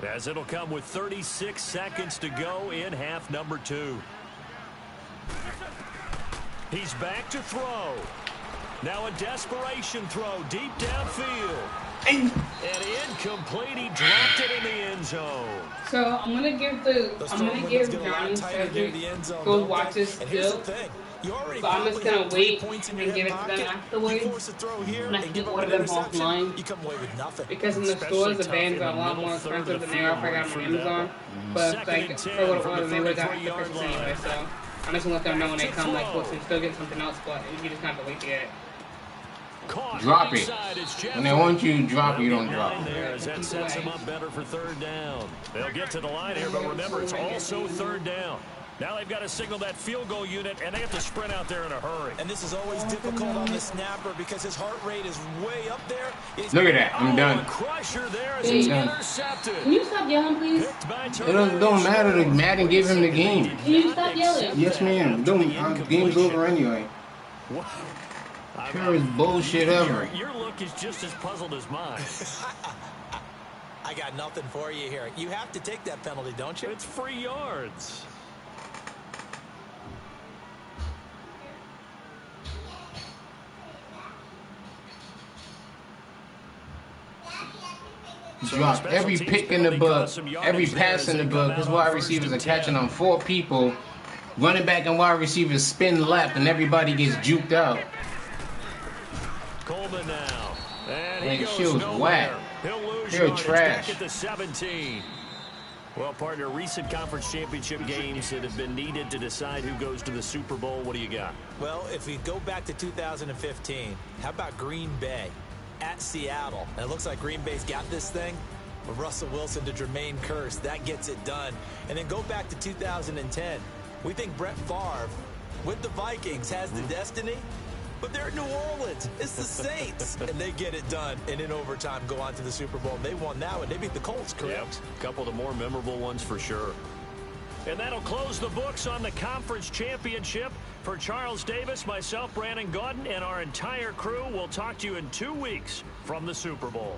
as it'll come with 36 seconds to go in half number 2. He's back to throw. Now a desperation throw deep downfield. And incomplete. He dropped it in the end zone. So I'm gonna give Johnny Cedric go watch this still. So I'm just gonna wait and give it to them afterwards. And I can order them offline. Because in the stores the bands are a lot more expensive than they are if I got them on Amazon. But like if I would have ordered them, they would have got the purchase anyway. So I'm just gonna let them know when they come, like, listen, still get something else, but you just have to wait to get it. Drop it. When they want you to drop it, you don't drop it. That sets him up better for 3rd down. They'll get to the line here, but remember, it's also 3rd down. Now they've got to signal that field goal unit, and they have to sprint out there in a hurry. And this is always difficult on the snapper because his heart rate is way up there. Look at that. I'm done. Crusher there as he's intercepted. Can you stop yelling, please? It don't matter. Madden gave him the game. Can you stop yelling? Yes, ma'am. The game's over anyway. What? Purest bullshit ever. Your look is just as puzzled as mine. I got nothing for you here. You have to take that penalty, don't you? It's free yards. Drop every pick in the book, every pass in the book. His wide receivers are catching on 4 people. Running back and wide receivers spin left, and everybody gets juked out. Coleman now. And Man, he shit goes was nowhere. whack. He'll lose They're yardage trash. back at the 17. Well, partner, recent conference championship games that have been needed to decide who goes to the Super Bowl. What do you got? Well, if we go back to 2015, how about Green Bay at Seattle? And it looks like Green Bay's got this thing. But Russell Wilson to Jermaine Kearse, that gets it done. And then go back to 2010. We think Brett Favre with the Vikings has the destiny. But they're in New Orleans. It's the Saints. And they get it done. And in overtime, go on to the Super Bowl. They won that one. They beat the Colts, correct? Yep. A couple of the more memorable ones for sure. And that'll close the books on the conference championship. For Charles Davis, myself, Brandon Gaudin, and our entire crew, we'll talk to you in 2 weeks from the Super Bowl.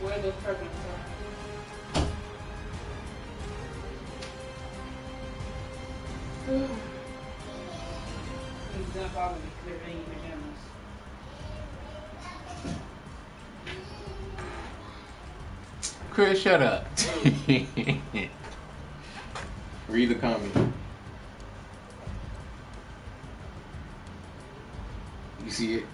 Where those turbulence are. It's not bothering me because they're eating pajamas. Chris, shut up. Read the comment. You see it?